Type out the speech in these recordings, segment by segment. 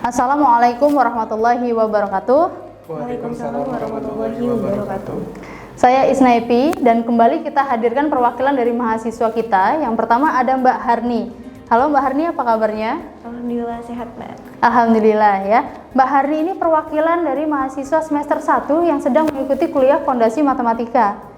Assalamualaikum warahmatullahi wabarakatuh. Waalaikumsalam warahmatullahi wabarakatuh. Saya Isnaipi dan kembali kita hadirkan perwakilan dari mahasiswa kita. Yang pertama ada Mbak Harni. Halo Mbak Harni, apa kabarnya? Alhamdulillah sehat, Mbak. Alhamdulillah ya. Mbak Harni ini perwakilan dari mahasiswa semester 1 yang sedang mengikuti kuliah Fondasi Matematika.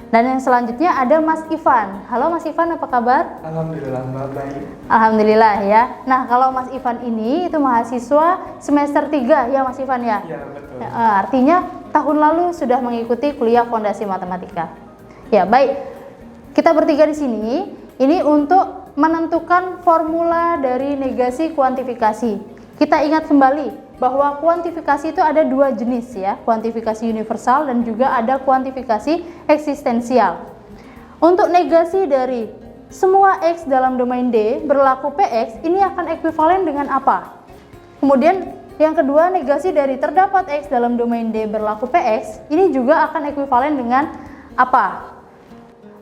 Dan yang selanjutnya ada Mas Ivan. Halo Mas Ivan, apa kabar? Alhamdulillah Mbak, baik. Alhamdulillah ya. Nah, kalau Mas Ivan ini itu mahasiswa semester 3 ya Mas Ivan ya? Ya, betul. Artinya tahun lalu sudah mengikuti kuliah Fondasi Matematika. Ya, baik. Kita bertiga di sini ini untuk menentukan formula dari negasi kuantifikasi. Kita ingat kembali bahwa kuantifikasi itu ada dua jenis ya, kuantifikasi universal dan juga ada kuantifikasi eksistensial. Untuk negasi dari semua X dalam domain D berlaku Px, ini akan ekuivalen dengan apa? Kemudian yang kedua, negasi dari terdapat X dalam domain D berlaku Px, ini juga akan ekuivalen dengan apa?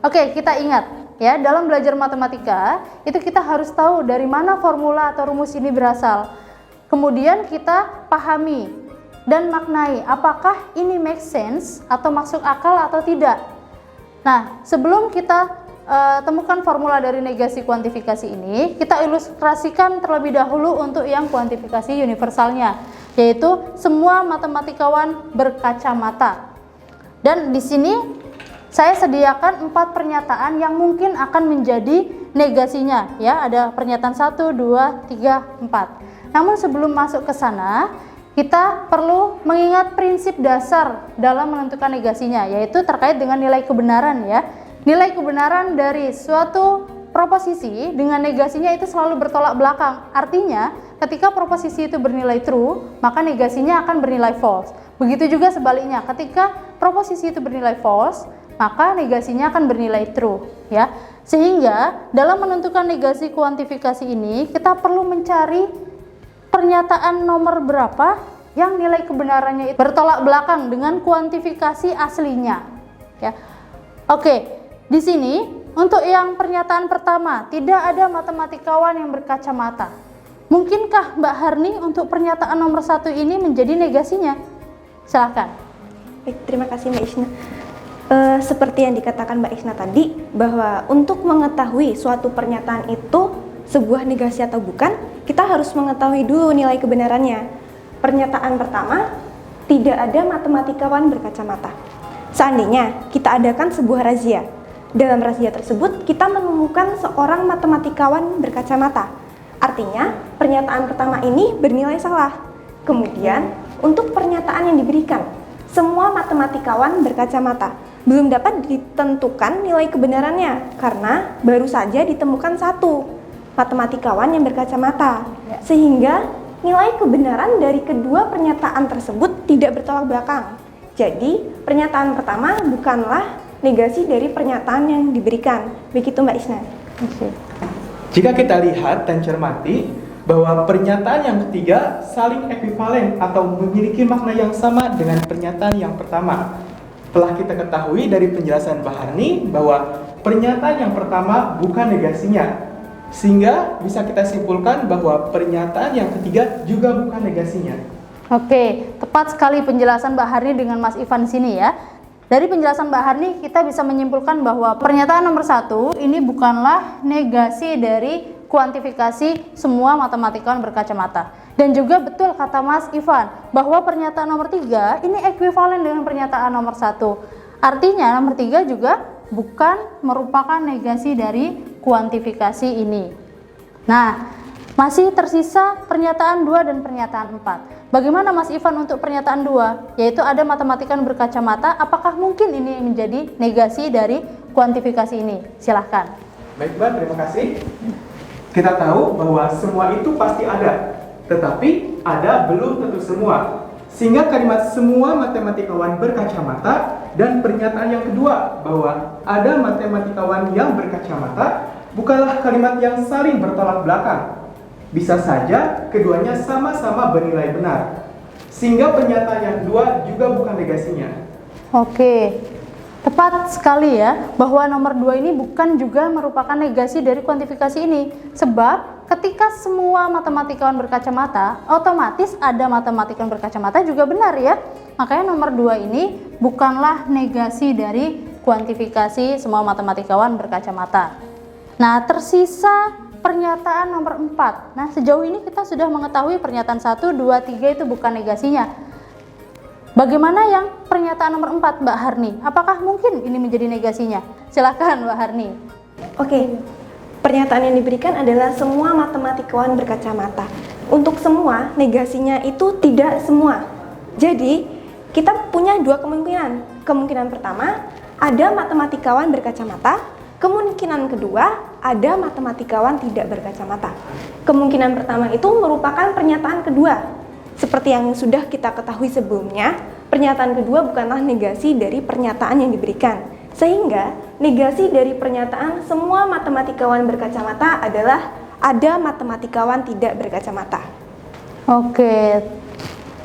Oke, kita ingat ya, dalam belajar matematika itu kita harus tahu dari mana formula atau rumus ini berasal. Kemudian kita pahami dan maknai apakah ini make sense atau masuk akal atau tidak. Nah, sebelum kita temukan formula dari negasi kuantifikasi ini, kita ilustrasikan terlebih dahulu untuk yang kuantifikasi universalnya, yaitu semua matematikawan berkacamata. Dan di sini saya sediakan 4 pernyataan yang mungkin akan menjadi negasinya ya, ada pernyataan 1, 2, 3, 4. Namun sebelum masuk ke sana, kita perlu mengingat prinsip dasar dalam menentukan negasinya, yaitu terkait dengan nilai kebenaran ya. Nilai kebenaran dari suatu proposisi dengan negasinya itu selalu bertolak belakang. Artinya, ketika proposisi itu bernilai true, maka negasinya akan bernilai false. Begitu juga sebaliknya, ketika proposisi itu bernilai false, maka negasinya akan bernilai true ya. Sehingga dalam menentukan negasi kuantifikasi ini, kita perlu mencari pernyataan nomor berapa yang nilai kebenarannya itu bertolak belakang dengan kuantifikasi aslinya ya. Oke, di sini untuk yang pernyataan pertama, tidak ada matematikawan yang berkacamata. Mungkinkah Mbak Harni untuk pernyataan nomor 1 ini menjadi negasinya? Silahkan. Baik, terima kasih Mbak Isna. Seperti yang dikatakan Mbak Isna tadi, bahwa untuk mengetahui suatu pernyataan itu sebuah negasi atau bukan, kita harus mengetahui dulu nilai kebenarannya. Pernyataan pertama, tidak ada matematikawan berkacamata. Seandainya kita adakan sebuah razia, dalam razia tersebut kita menemukan seorang matematikawan berkacamata. Artinya, pernyataan pertama ini bernilai salah. Kemudian, untuk pernyataan yang diberikan, semua matematikawan berkacamata, belum dapat ditentukan nilai kebenarannya karena baru saja ditemukan satu matematikawan yang berkacamata, sehingga nilai kebenaran dari kedua pernyataan tersebut tidak bertolak belakang. Jadi, pernyataan pertama bukanlah negasi dari pernyataan yang diberikan. Begitu Mbak Isna. Jika kita lihat dan cermati bahwa pernyataan yang ketiga saling ekuivalen atau memiliki makna yang sama dengan pernyataan yang pertama. Telah kita ketahui dari penjelasan Mbak Harni bahwa pernyataan yang pertama bukan negasinya, sehingga bisa kita simpulkan bahwa pernyataan yang ketiga juga bukan negasinya. Oke, tepat sekali penjelasan Mbak Harni dengan Mas Ivan sini ya. Dari penjelasan Mbak Harni kita bisa menyimpulkan bahwa pernyataan nomor 1 ini bukanlah negasi dari kuantifikasi semua matematikawan berkacamata. Dan juga betul kata Mas Ivan bahwa pernyataan nomor 3 ini ekuivalen dengan pernyataan nomor 1. Artinya nomor 3 juga bukan merupakan negasi dari kuantifikasi ini. Nah, masih tersisa pernyataan 2 dan pernyataan 4. Bagaimana Mas Ivan untuk pernyataan 2? Yaitu ada matematikawan berkacamata, apakah mungkin ini menjadi negasi dari kuantifikasi ini? Silahkan. Baik Mbak, terima kasih. Kita tahu bahwa semua itu pasti ada, tetapi ada belum tentu semua. Sehingga kalimat semua matematikawan berkacamata dan pernyataan yang kedua bahwa ada matematikawan yang berkacamata bukanlah kalimat yang saling bertolak belakang. Bisa saja keduanya sama-sama bernilai benar. Sehingga pernyataan yang kedua juga bukan negasinya. Oke. Tepat sekali ya, bahwa nomor 2 ini bukan juga merupakan negasi dari kuantifikasi ini. Sebab ketika semua matematikawan berkacamata, otomatis ada matematikawan berkacamata juga benar ya. Makanya nomor 2 ini bukanlah negasi dari kuantifikasi semua matematikawan berkacamata. Nah, tersisa pernyataan nomor 4. Nah, sejauh ini kita sudah mengetahui pernyataan 1, 2, 3 itu bukan negasinya. Bagaimana yang pernyataan nomor 4, Mbak Harni? Apakah mungkin ini menjadi negasinya? Silakan Mbak Harni. Oke, pernyataan yang diberikan adalah semua matematikawan berkacamata. Untuk semua, negasinya itu tidak semua. Jadi, kita punya dua kemungkinan. Kemungkinan pertama, ada matematikawan berkacamata. Kemungkinan kedua, ada matematikawan tidak berkacamata. Kemungkinan pertama itu merupakan pernyataan kedua. Seperti yang sudah kita ketahui sebelumnya, pernyataan kedua bukanlah negasi dari pernyataan yang diberikan. Sehingga negasi dari pernyataan semua matematikawan berkacamata adalah ada matematikawan tidak berkacamata. Oke,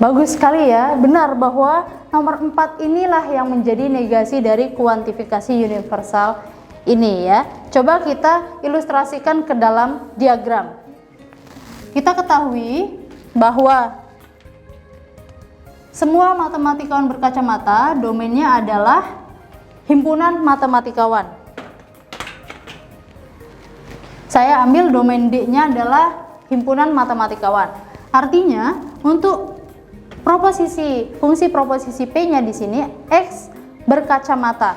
bagus sekali ya. Benar bahwa nomor 4 inilah yang menjadi negasi dari kuantifikasi universal ini ya. Coba kita ilustrasikan ke dalam diagram. Kita ketahui bahwa semua matematikawan berkacamata domainnya adalah himpunan matematikawan. Saya ambil domain D-nya adalah himpunan matematikawan. Artinya untuk fungsi proposisi P-nya di sini X berkacamata.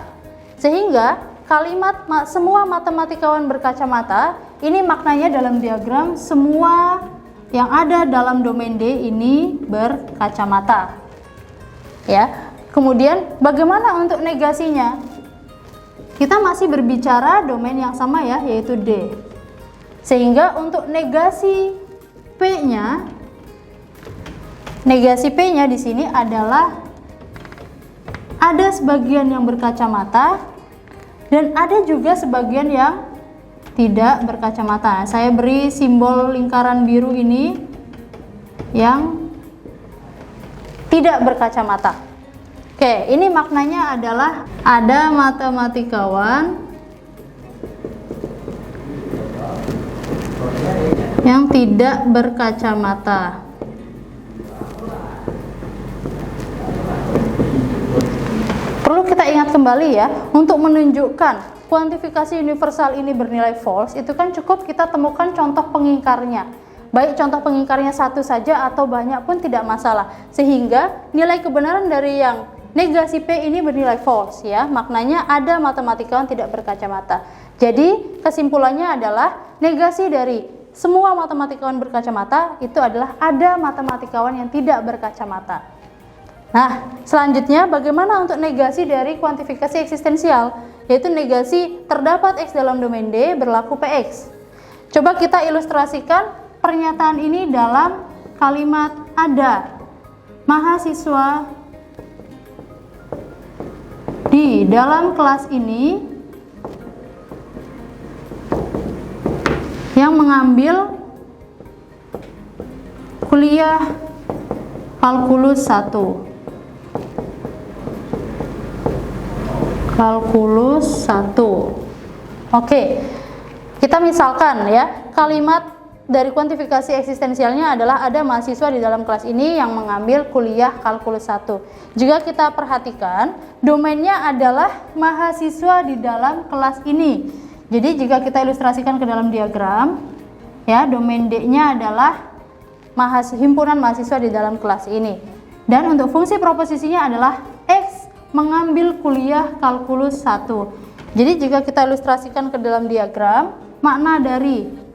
Sehingga kalimat semua matematikawan berkacamata ini maknanya dalam diagram semua yang ada dalam domain D ini berkacamata. Ya. Kemudian bagaimana untuk negasinya? Kita masih berbicara domain yang sama ya, yaitu D. Sehingga untuk negasi P-nya di sini adalah ada sebagian yang berkacamata dan ada juga sebagian yang tidak berkacamata. Saya beri simbol lingkaran biru ini yang tidak berkacamata. Oke, ini maknanya adalah ada matematikawan yang tidak berkacamata. Perlu kita ingat kembali ya, untuk menunjukkan kuantifikasi universal ini bernilai false, itu kan cukup kita temukan contoh pengingkarnya. Baik contoh pengingkarnya satu saja atau banyak pun tidak masalah. Sehingga nilai kebenaran dari yang negasi P ini bernilai false ya. Maknanya ada matematikawan tidak berkacamata. Jadi kesimpulannya adalah negasi dari semua matematikawan berkacamata itu adalah ada matematikawan yang tidak berkacamata. Nah, selanjutnya bagaimana untuk negasi dari kuantifikasi eksistensial? Yaitu negasi terdapat X dalam domain D berlaku PX. Coba kita ilustrasikan pernyataan ini dalam kalimat ada mahasiswa di dalam kelas ini yang mengambil kuliah kalkulus 1. Oke, kita misalkan ya, kalimat dari kuantifikasi eksistensialnya adalah ada mahasiswa di dalam kelas ini yang mengambil kuliah kalkulus 1. Jika kita perhatikan, domainnya adalah mahasiswa di dalam kelas ini. Jadi jika kita ilustrasikan ke dalam diagram, ya, domain D-nya adalah himpunan mahasiswa di dalam kelas ini. Dan untuk fungsi proposisinya adalah X mengambil kuliah kalkulus 1. Jadi jika kita ilustrasikan ke dalam diagram, makna dari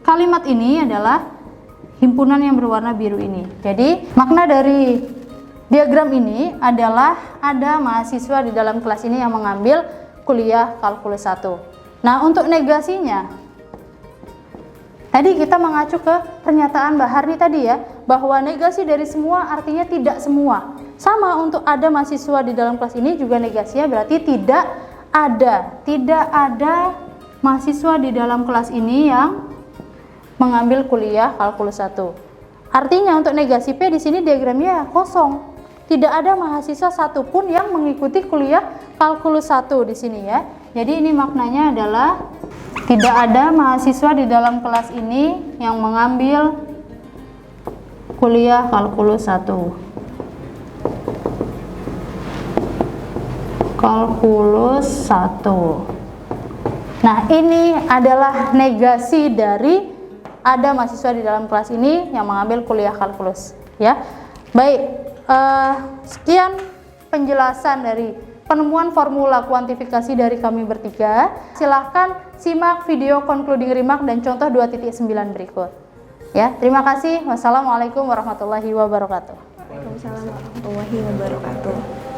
kalimat ini adalah himpunan yang berwarna biru ini. Jadi makna dari diagram ini adalah ada mahasiswa di dalam kelas ini yang mengambil kuliah kalkulus 1. Nah, untuk negasinya, tadi kita mengacu ke pernyataan Mbak Harni tadi ya, bahwa negasi dari semua artinya tidak semua. Sama untuk ada mahasiswa di dalam kelas ini juga negasinya berarti tidak ada mahasiswa di dalam kelas ini yang mengambil kuliah kalkulus 1. Artinya untuk negasi P di sini diagramnya kosong. tidak ada mahasiswa satupun yang mengikuti kuliah kalkulus 1 di sini ya. Jadi ini maknanya adalah tidak ada mahasiswa di dalam kelas ini yang mengambil kuliah kalkulus 1. Kalkulus 1. Nah, ini adalah negasi dari ada mahasiswa di dalam kelas ini yang mengambil kuliah kalkulus ya. Baik, sekian penjelasan dari penemuan formula kuantifikasi dari kami bertiga. Silahkan simak video concluding remark dan contoh 2.9 berikut. Ya, terima kasih. Wassalamualaikum warahmatullahi wabarakatuh. Waalaikumsalam warahmatullahi wabarakatuh.